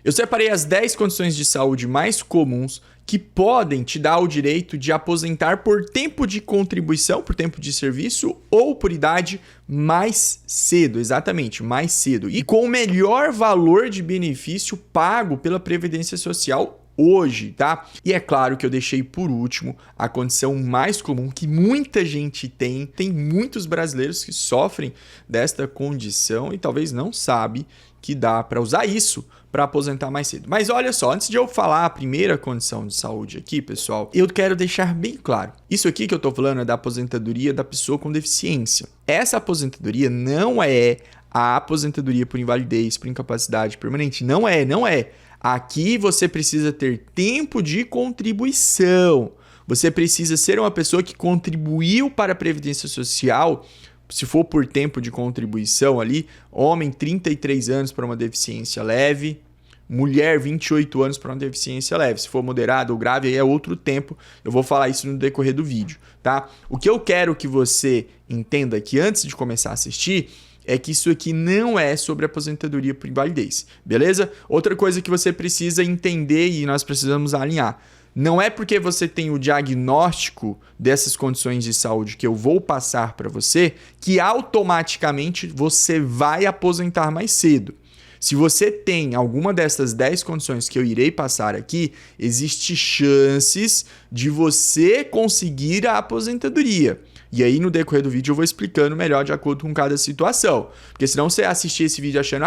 Eu separei as 10 condições de saúde mais comuns que podem te dar o direito de aposentar por tempo de contribuição, por tempo de serviço ou por idade mais cedo, exatamente, mais cedo. E com o melhor valor de benefício pago pela Previdência Social hoje, tá? E é claro que eu deixei por último a condição mais comum que muita gente tem. Tem muitos brasileiros que sofrem desta condição e talvez não sabe que dá para usar isso para aposentar mais cedo. Mas olha só, antes de eu falar a primeira condição de saúde aqui, pessoal, eu quero deixar bem claro. Isso aqui que eu tô falando é da aposentadoria da pessoa com deficiência. Essa aposentadoria não é a aposentadoria por invalidez, por incapacidade permanente. Não é. Aqui você precisa ter tempo de contribuição. Você precisa ser uma pessoa que contribuiu para a Previdência Social. Se for por tempo de contribuição ali, homem 33 anos para uma deficiência leve, mulher 28 anos para uma deficiência leve. Se for moderado ou grave, aí é outro tempo. Eu vou falar isso no decorrer do vídeo, tá? O que eu quero que você entenda aqui antes de começar a assistir é que isso aqui não é sobre aposentadoria por invalidez, beleza? Outra coisa que você precisa entender e nós precisamos alinhar. Não é porque você tem o diagnóstico dessas condições de saúde que eu vou passar para você que automaticamente você vai aposentar mais cedo. Se você tem alguma dessas 10 condições que eu irei passar aqui, existe chances de você conseguir a aposentadoria. E aí, no decorrer do vídeo, eu vou explicando melhor de acordo com cada situação. Porque senão você assistir esse vídeo achando,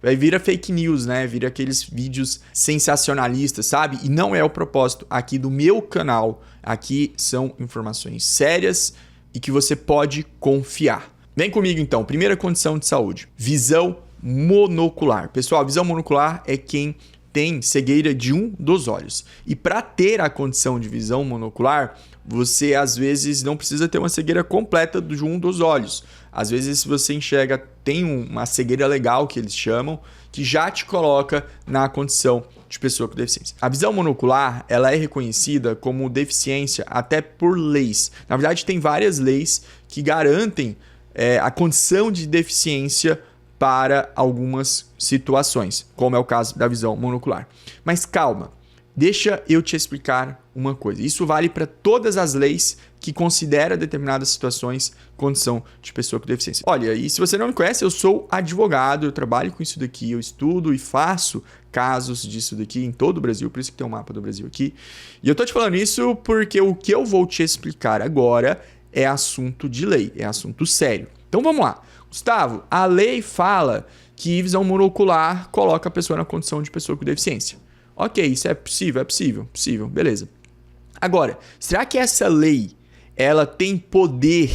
vai virar fake news, né? Vira aqueles vídeos sensacionalistas, sabe? E não é o propósito aqui do meu canal. Aqui são informações sérias e que você pode confiar. Vem comigo, então. Primeira condição de saúde. Visão monocular. Pessoal, visão monocular é quem tem cegueira de um dos olhos. E para ter a condição de visão monocular, você às vezes não precisa ter uma cegueira completa de um dos olhos. Às vezes, se você enxerga, tem uma cegueira legal que eles chamam, que já te coloca na condição de pessoa com deficiência. A visão monocular, ela é reconhecida como deficiência até por leis. Na verdade, tem várias leis que garantem a condição de deficiência para algumas situações, como é o caso da visão monocular. Mas calma, deixa eu te explicar uma coisa. Isso vale para todas as leis que consideram determinadas situações condição de pessoa com deficiência. Olha, e se você não me conhece, eu sou advogado, eu trabalho com isso daqui, eu estudo e faço casos disso daqui em todo o Brasil, por isso que tem um mapa do Brasil aqui. E eu tô te falando isso porque o que eu vou te explicar agora é assunto de lei, é assunto sério. Então vamos lá. Gustavo, a lei fala que visão monocular coloca a pessoa na condição de pessoa com deficiência. Ok, isso é possível, beleza. Agora, será que essa lei ela tem poder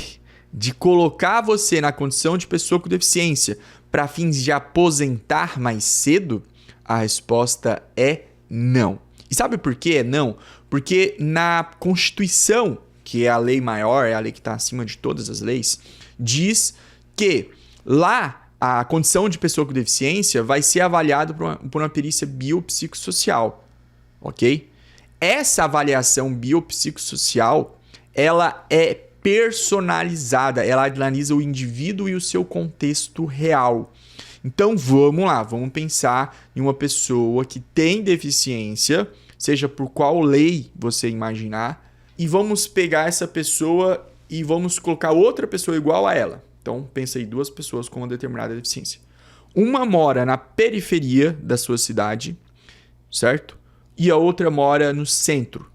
de colocar você na condição de pessoa com deficiência para fins de aposentar mais cedo? A resposta é não. E sabe por que é não? Porque na Constituição, que é a lei maior, é a lei que está acima de todas as leis, diz que lá a condição de pessoa com deficiência vai ser avaliada por uma perícia biopsicossocial, ok? Essa avaliação biopsicossocial, ela é personalizada, ela analisa o indivíduo e o seu contexto real. Então vamos lá, vamos pensar em uma pessoa que tem deficiência, seja por qual lei você imaginar, e vamos pegar essa pessoa e vamos colocar outra pessoa igual a ela. Então, pensa aí, 2 pessoas com uma determinada deficiência. Uma mora na periferia da sua cidade, certo? E a outra mora no centro.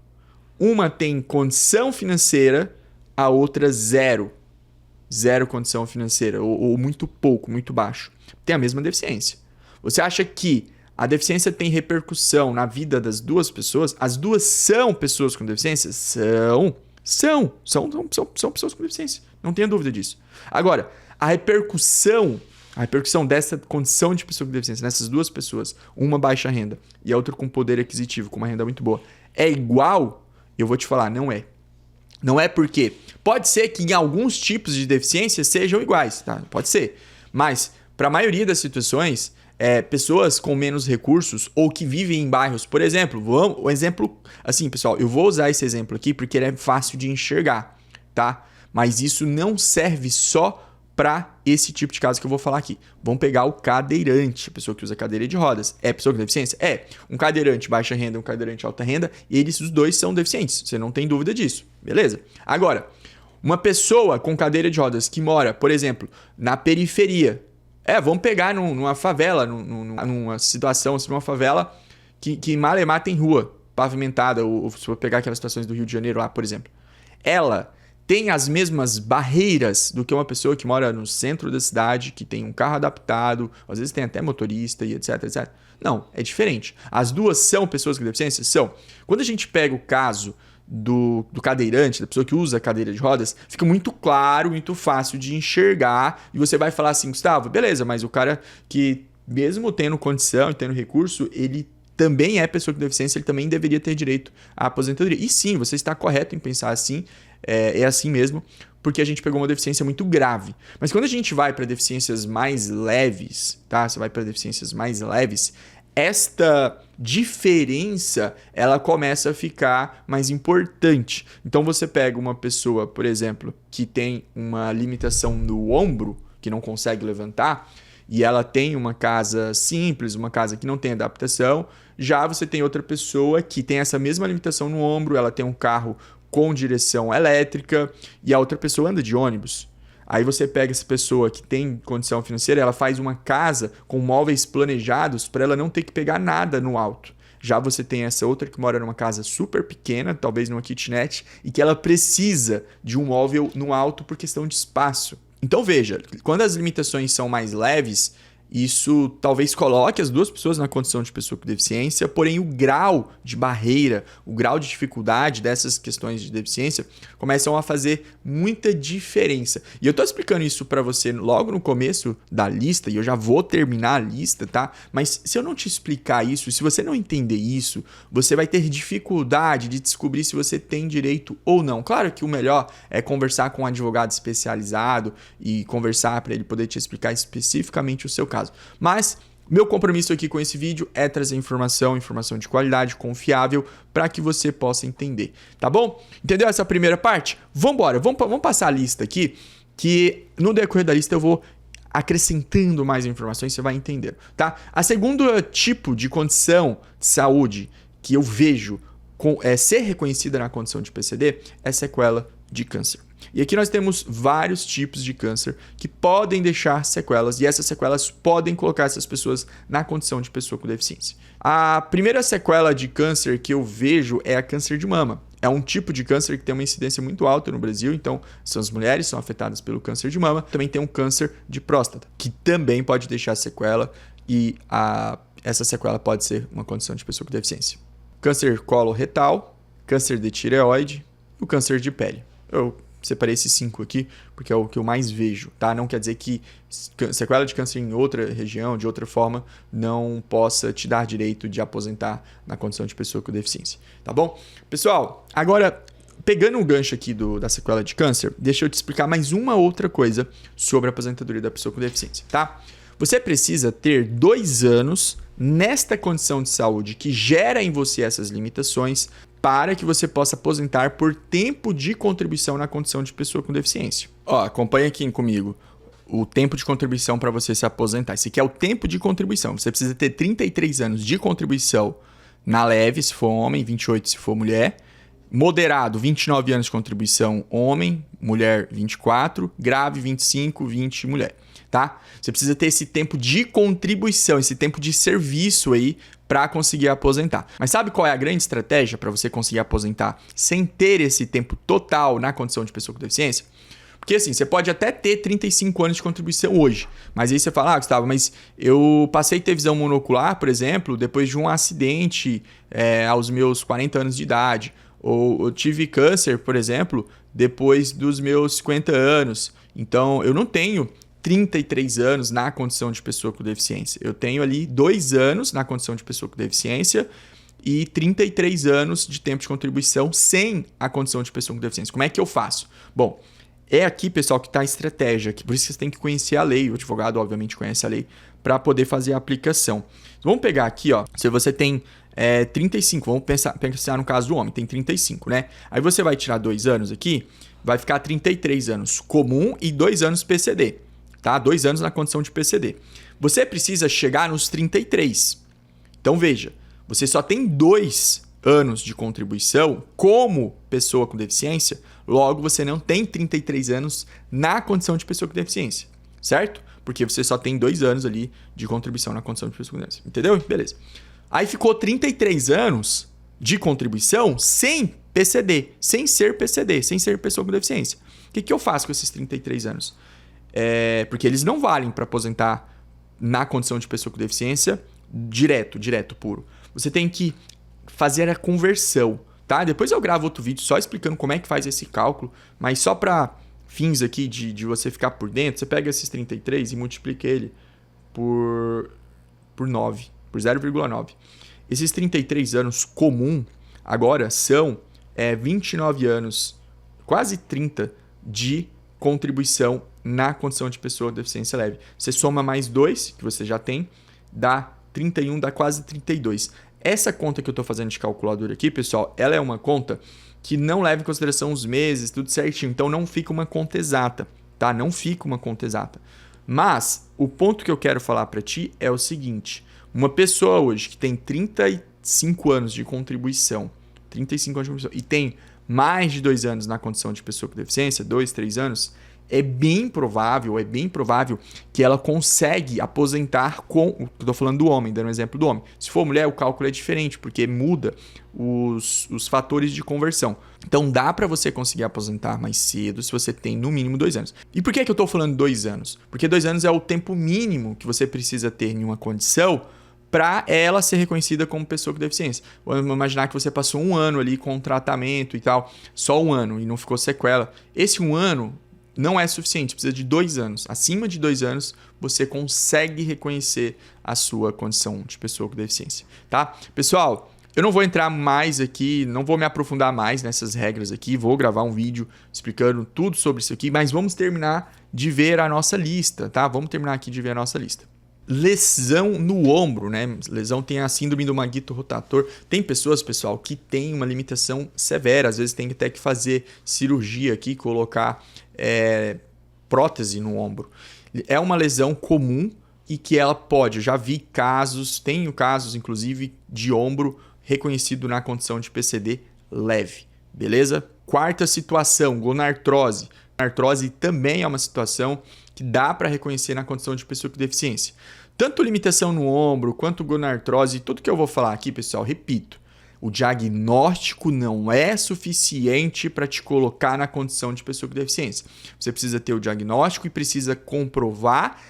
Uma tem condição financeira, a outra zero. Zero condição financeira, ou muito pouco, muito baixo. Tem a mesma deficiência. Você acha que a deficiência tem repercussão na vida das 2 pessoas? As 2 são pessoas com deficiência? São pessoas com deficiência. Não tenha dúvida disso. Agora, a repercussão dessa condição de pessoa com deficiência nessas 2 pessoas, uma baixa renda e a outra com poder aquisitivo, com uma renda muito boa, é igual? Eu vou te falar, não é. Não é porque pode ser que em alguns tipos de deficiência sejam iguais, tá? Pode ser. Mas, para a maioria das situações, pessoas com menos recursos ou que vivem em bairros, por exemplo, assim, pessoal, eu vou usar esse exemplo aqui porque ele é fácil de enxergar, tá? Mas isso não serve só para esse tipo de caso que eu vou falar aqui. Vamos pegar o cadeirante, a pessoa que usa cadeira de rodas. É pessoa com deficiência? É. Um cadeirante baixa renda, um cadeirante alta renda, eles os dois são deficientes. Você não tem dúvida disso. Beleza? Agora, uma pessoa com cadeira de rodas que mora, por exemplo, na periferia. Vamos pegar numa favela, numa situação, assim, numa favela que malemar tem rua pavimentada, ou se for pegar aquelas situações do Rio de Janeiro lá, por exemplo. Ela tem as mesmas barreiras do que uma pessoa que mora no centro da cidade, que tem um carro adaptado, às vezes tem até motorista e etc, etc. Não, é diferente. As duas são pessoas com deficiência? São. Quando a gente pega o caso do cadeirante, da pessoa que usa a cadeira de rodas, fica muito claro, muito fácil de enxergar, e você vai falar assim, Gustavo, beleza, mas o cara que, mesmo tendo condição e tendo recurso, ele também é pessoa com deficiência, ele também deveria ter direito à aposentadoria. E sim, você está correto em pensar assim, é assim mesmo, porque a gente pegou uma deficiência muito grave. Mas quando a gente vai para deficiências mais leves, tá? Você vai para deficiências mais leves, esta diferença, ela começa a ficar mais importante. Então você pega uma pessoa, por exemplo, que tem uma limitação no ombro, que não consegue levantar, e ela tem uma casa simples, uma casa que não tem adaptação. Já você tem outra pessoa que tem essa mesma limitação no ombro, ela tem um carro com direção elétrica e a outra pessoa anda de ônibus. Aí você pega essa pessoa que tem condição financeira, ela faz uma casa com móveis planejados para ela não ter que pegar nada no alto. Já você tem essa outra que mora numa casa super pequena, talvez numa kitnet, e que ela precisa de um móvel no alto por questão de espaço. Então veja, quando as limitações são mais leves, isso talvez coloque as duas pessoas na condição de pessoa com deficiência, porém o grau de barreira, o grau de dificuldade dessas questões de deficiência começam a fazer muita diferença. E eu tô explicando isso para você logo no começo da lista, e eu já vou terminar a lista, tá? Mas se eu não te explicar isso, se você não entender isso, você vai ter dificuldade de descobrir se você tem direito ou não. Claro que o melhor é conversar com um advogado especializado e conversar para ele poder te explicar especificamente o seu caso. Mas meu compromisso aqui com esse vídeo é trazer informação de qualidade, confiável, para que você possa entender, tá bom? Entendeu essa primeira parte? Vamos passar a lista aqui, que no decorrer da lista eu vou acrescentando mais informações, você vai entender, tá? A segunda tipo de condição de saúde que eu vejo ser reconhecida na condição de PCD é sequela de câncer. E aqui nós temos vários tipos de câncer que podem deixar sequelas, e essas sequelas podem colocar essas pessoas na condição de pessoa com deficiência. A primeira sequela de câncer que eu vejo é a câncer de mama. É um tipo de câncer que tem uma incidência muito alta no Brasil, então as mulheres são afetadas pelo câncer de mama. Também tem um câncer de próstata, que também pode deixar sequela, e essa sequela pode ser uma condição de pessoa com deficiência. Câncer coloretal, câncer de tireoide e o câncer de pele. Eu separei esses 5 aqui porque é o que eu mais vejo, tá? Não quer dizer que sequela de câncer em outra região, de outra forma, não possa te dar direito de aposentar na condição de pessoa com deficiência, tá bom? Pessoal, agora, pegando o gancho aqui da sequela de câncer, deixa eu te explicar mais uma outra coisa sobre a aposentadoria da pessoa com deficiência, tá? Você precisa ter 2 anos nesta condição de saúde que gera em você essas limitações para que você possa aposentar por tempo de contribuição na condição de pessoa com deficiência. Ó, acompanha aqui comigo o tempo de contribuição para você se aposentar. Esse aqui é o tempo de contribuição. Você precisa ter 33 anos de contribuição na leve, se for homem, 28 se for mulher. Moderado, 29 anos de contribuição homem, mulher 24, grave 25, 20 mulher, tá? Você precisa ter esse tempo de contribuição, esse tempo de serviço aí para conseguir aposentar. Mas sabe qual é a grande estratégia para você conseguir aposentar sem ter esse tempo total na condição de pessoa com deficiência? Porque assim, você pode até ter 35 anos de contribuição hoje, mas aí você fala, Gustavo, mas eu passei a ter visão monocular, por exemplo, depois de um acidente aos meus 40 anos de idade, ou eu tive câncer, por exemplo, depois dos meus 50 anos. Então, eu não tenho 33 anos na condição de pessoa com deficiência. Eu tenho ali 2 anos na condição de pessoa com deficiência e 33 anos de tempo de contribuição sem a condição de pessoa com deficiência. Como é que eu faço? Bom, é aqui, pessoal, que está a estratégia. Por isso que você tem que conhecer a lei. O advogado, obviamente, conhece a lei para poder fazer a aplicação. Vamos pegar aqui, ó. Se você tem 35, vamos pensar no caso do homem, tem 35, né? Aí você vai tirar 2 anos aqui, vai ficar 33 anos comum e 2 anos PCD. tá? 2 anos na condição de PCD. Você precisa chegar nos 33. Então veja, você só tem 2 anos de contribuição como pessoa com deficiência, logo você não tem 33 anos na condição de pessoa com deficiência, certo? Porque você só tem 2 anos ali de contribuição na condição de pessoa com deficiência, entendeu? Beleza. Aí ficou 33 anos de contribuição sem PCD, sem ser PCD, sem ser pessoa com deficiência. O que eu faço com esses 33 anos? Porque eles não valem para aposentar na condição de pessoa com deficiência direto, puro. Você tem que fazer a conversão, tá? Depois eu gravo outro vídeo só explicando como é que faz esse cálculo, mas só para fins aqui de você ficar por dentro, você pega esses 33 e multiplica ele por 9, por 0,9. Esses 33 anos comum agora são 29 anos, quase 30 de contribuição na condição de pessoa com deficiência leve. Você soma mais 2, que você já tem, dá 31, dá quase 32. Essa conta que eu estou fazendo de calculadora aqui, pessoal, ela é uma conta que não leva em consideração os meses, tudo certinho. Então não fica uma conta exata, tá? Não fica uma conta exata. Mas o ponto que eu quero falar para ti é o seguinte. Uma pessoa hoje que tem 35 anos de contribuição, e tem mais de 2 anos na condição de pessoa com deficiência, 2, 3 anos, é bem provável que ela consegue aposentar com... Estou falando do homem, dando um exemplo do homem. Se for mulher, o cálculo é diferente, porque muda os fatores de conversão. Então, dá para você conseguir aposentar mais cedo se você tem no mínimo 2 anos. E por que eu estou falando 2 anos? Porque 2 anos é o tempo mínimo que você precisa ter em uma condição para ela ser reconhecida como pessoa com deficiência. Vamos imaginar que você passou 1 ano ali com tratamento e tal, só 1 ano e não ficou sequela. Esse 1 ano não é suficiente, precisa de 2 anos. Acima de 2 anos, você consegue reconhecer a sua condição de pessoa com deficiência, tá? Pessoal, eu não vou entrar mais aqui, não vou me aprofundar mais nessas regras aqui, vou gravar um vídeo explicando tudo sobre isso aqui, mas vamos terminar de ver a nossa lista, tá? Vamos terminar aqui de ver a nossa lista. Lesão no ombro, né? Lesão tem a síndrome do manguito rotator. Tem pessoas, pessoal, que tem uma limitação severa. Às vezes tem até que fazer cirurgia aqui, colocar prótese no ombro. É uma lesão comum e que ela pode... Eu já vi casos, tenho casos, inclusive, de ombro reconhecido na condição de PCD leve. Beleza? Quarta situação, gonartrose. Gonartrose também é uma situação que dá para reconhecer na condição de pessoa com deficiência. Tanto limitação no ombro, quanto gonartrose, tudo que eu vou falar aqui, pessoal, repito, o diagnóstico não é suficiente para te colocar na condição de pessoa com deficiência. Você precisa ter o diagnóstico e precisa comprovar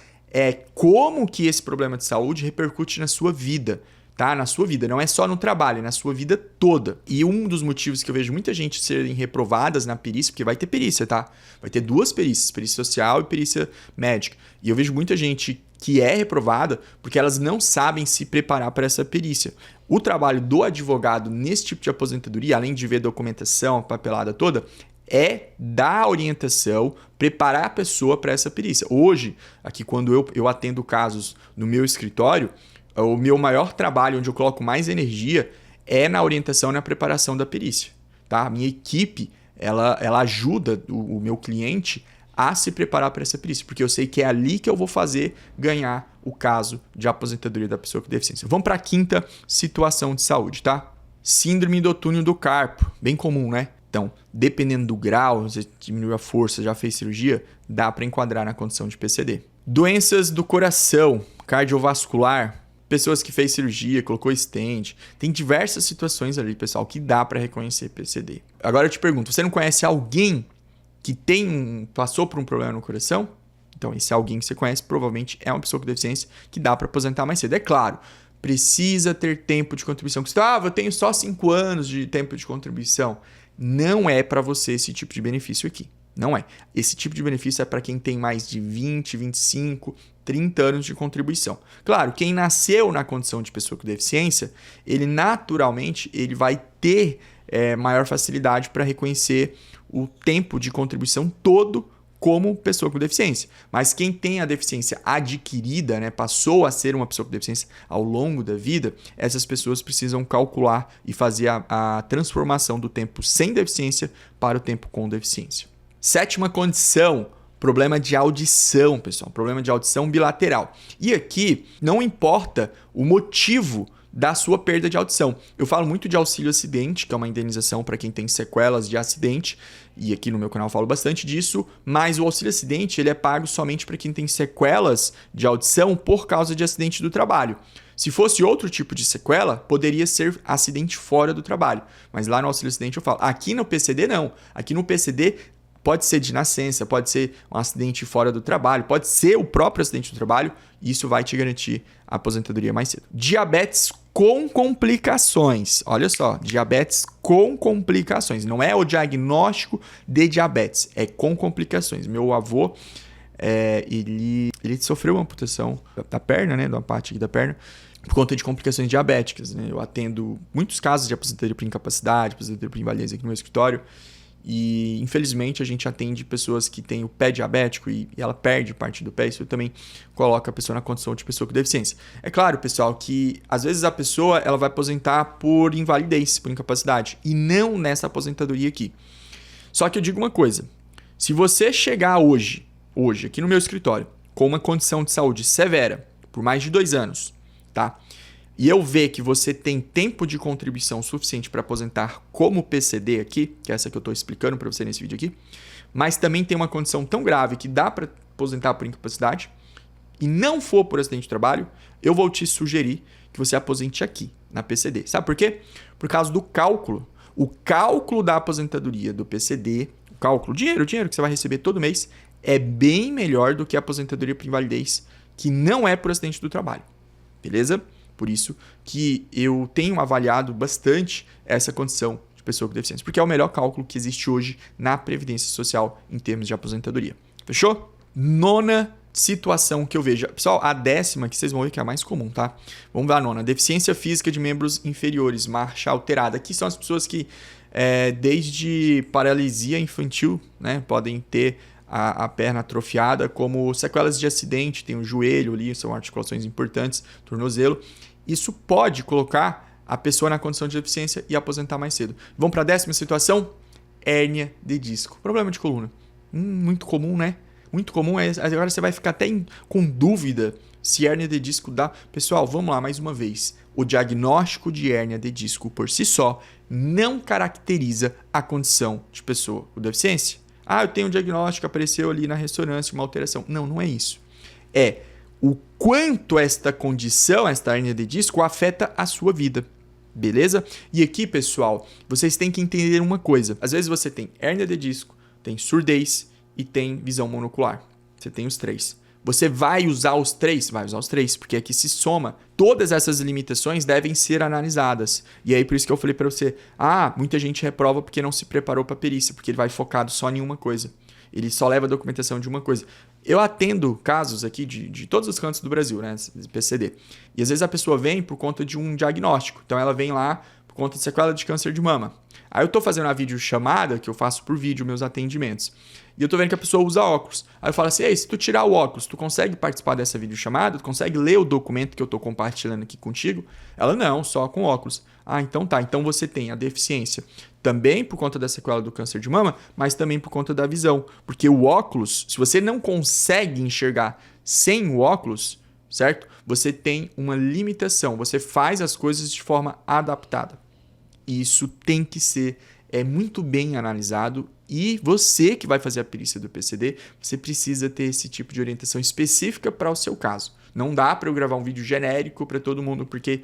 como que esse problema de saúde repercute na sua vida. Tá? Na sua vida, não é só no trabalho, é na sua vida toda. E um dos motivos que eu vejo muita gente serem reprovadas na perícia, porque vai ter perícia, tá? Vai ter 2 perícias, perícia social e perícia médica. E eu vejo muita gente que é reprovada porque elas não sabem se preparar para essa perícia. O trabalho do advogado nesse tipo de aposentadoria, além de ver documentação, a papelada toda, é dar orientação, preparar a pessoa para essa perícia. Hoje, aqui quando eu atendo casos no meu escritório, o meu maior trabalho, onde eu coloco mais energia, é na orientação e na preparação da perícia. Tá? A minha equipe, ela ajuda o meu cliente a se preparar para essa perícia, porque eu sei que é ali que eu vou fazer ganhar o caso de aposentadoria da pessoa com deficiência. Vamos para a quinta situação de saúde, tá? Síndrome do túnel do carpo, bem comum, né? Então, dependendo do grau, você diminuiu a força, já fez cirurgia, dá para enquadrar na condição de PCD. Doenças do coração, cardiovascular, pessoas que fez cirurgia, colocou stent. Tem diversas situações ali, pessoal, que dá para reconhecer PCD. Agora eu te pergunto, você não conhece alguém que passou por um problema no coração? Então, esse alguém que você conhece provavelmente é uma pessoa com deficiência que dá para aposentar mais cedo. É claro, precisa ter tempo de contribuição. Você eu tenho só 5 anos de tempo de contribuição. Não é para você esse tipo de benefício aqui. Não é. Esse tipo de benefício é para quem tem mais de 20, 25, 30 anos de contribuição. Claro, quem nasceu na condição de pessoa com deficiência, ele naturalmente vai ter maior facilidade para reconhecer o tempo de contribuição todo como pessoa com deficiência. Mas quem tem a deficiência adquirida, né, passou a ser uma pessoa com deficiência ao longo da vida, essas pessoas precisam calcular e fazer a transformação do tempo sem deficiência para o tempo com deficiência. Sétima condição, problema de audição, pessoal, problema de audição bilateral. E aqui não importa o motivo da sua perda de audição. Eu falo muito de auxílio acidente, que é uma indenização para quem tem sequelas de acidente, e aqui no meu canal eu falo bastante disso, mas o auxílio acidente ele é pago somente para quem tem sequelas de audição por causa de acidente do trabalho. Se fosse outro tipo de sequela, poderia ser acidente fora do trabalho, mas lá no auxílio acidente eu falo. Aqui no PCD não, aqui no PCD pode ser de nascença, pode ser um acidente fora do trabalho, pode ser o próprio acidente do trabalho, e isso vai te garantir a aposentadoria mais cedo. Diabetes com complicações. Olha só, diabetes com complicações. Não é o diagnóstico de diabetes, é com complicações. Meu avô, ele sofreu uma amputação da perna, né, de uma parte aqui da perna, por conta de complicações diabéticas. Né? Eu atendo muitos casos de aposentadoria por incapacidade, aposentadoria por invalidez aqui no meu escritório. E, infelizmente, a gente atende pessoas que têm o pé diabético e ela perde parte do pé. Isso também coloca a pessoa na condição de pessoa com deficiência. É claro, pessoal, que às vezes a pessoa ela vai aposentar por invalidez, por incapacidade, e não nessa aposentadoria aqui. Só que eu digo uma coisa. Se você chegar hoje, aqui no meu escritório, com uma condição de saúde severa, por mais de 2 anos, tá? E eu ver que você tem tempo de contribuição suficiente para aposentar como PCD aqui, que é essa que eu estou explicando para você nesse vídeo aqui, mas também tem uma condição tão grave que dá para aposentar por incapacidade e não for por acidente de trabalho, eu vou te sugerir que você aposente aqui, na PCD. Sabe por quê? Por causa do cálculo. O cálculo da aposentadoria do PCD, o cálculo, o dinheiro que você vai receber todo mês, é bem melhor do que a aposentadoria por invalidez, que não é por acidente do trabalho. Beleza? Por isso que eu tenho avaliado bastante essa condição de pessoa com deficiência, porque é o melhor cálculo que existe hoje na Previdência Social em termos de aposentadoria. Fechou? 9ª situação que eu vejo. Pessoal, a 10ª que vocês vão ver que é a mais comum, tá? Vamos ver a 9ª. Deficiência física de membros inferiores, marcha alterada. Aqui são as pessoas que, desde paralisia infantil, né, podem ter a perna atrofiada, como sequelas de acidente, tem o joelho ali, são articulações importantes, tornozelo. Isso pode colocar a pessoa na condição de deficiência e aposentar mais cedo. Vamos para a 10ª situação? Hérnia de disco. Problema de coluna. Muito comum, né? Muito comum. Agora você vai ficar até com dúvida se hérnia de disco dá. Pessoal, vamos lá mais uma vez. O diagnóstico de hérnia de disco por si só não caracteriza a condição de pessoa com deficiência. Ah, eu tenho um diagnóstico, apareceu ali na ressonância uma alteração. Não, não é isso. É o quanto esta condição, esta hérnia de disco, afeta a sua vida. Beleza? E aqui, pessoal, vocês têm que entender uma coisa. Às vezes você tem hérnia de disco, tem surdez e tem visão monocular. Você tem os 3. Você vai usar os 3? Vai usar os 3, porque aqui se soma. Todas essas limitações devem ser analisadas. E aí, por isso que eu falei para você, muita gente reprova porque não se preparou para a perícia, porque ele vai focado só em uma coisa. Ele só leva a documentação de uma coisa. Eu atendo casos aqui de todos os cantos do Brasil, né? PCD. E às vezes a pessoa vem por conta de um diagnóstico. Então ela vem lá por conta de sequela de câncer de mama. Aí eu tô fazendo uma videochamada, que eu faço por vídeo meus atendimentos. E eu tô vendo que a pessoa usa óculos. Aí eu falo assim, ei, se tu tirar o óculos, tu consegue participar dessa videochamada? Tu consegue ler o documento que eu tô compartilhando aqui contigo? Ela, não, só com óculos. Então tá. Então você tem a deficiência também por conta da sequela do câncer de mama, mas também por conta da visão. Porque o óculos, se você não consegue enxergar sem o óculos, certo? Você tem uma limitação. Você faz as coisas de forma adaptada. E isso tem que ser muito bem analisado. E você que vai fazer a perícia do PCD, você precisa ter esse tipo de orientação específica para o seu caso. Não dá para eu gravar um vídeo genérico para todo mundo, porque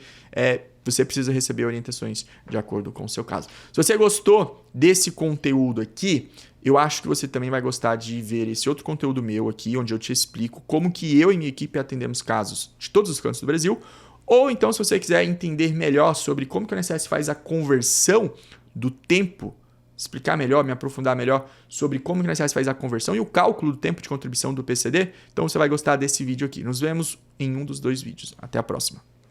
você precisa receber orientações de acordo com o seu caso. Se você gostou desse conteúdo aqui, eu acho que você também vai gostar de ver esse outro conteúdo meu aqui, onde eu te explico como que eu e minha equipe atendemos casos de todos os cantos do Brasil. Ou então, se você quiser entender melhor sobre como que o INSS faz a conversão do tempo, explicar melhor, me aprofundar melhor sobre como que o INSS faz a conversão e o cálculo do tempo de contribuição do PCD, então você vai gostar desse vídeo aqui. Nos vemos em um dos 2 vídeos. Até a próxima.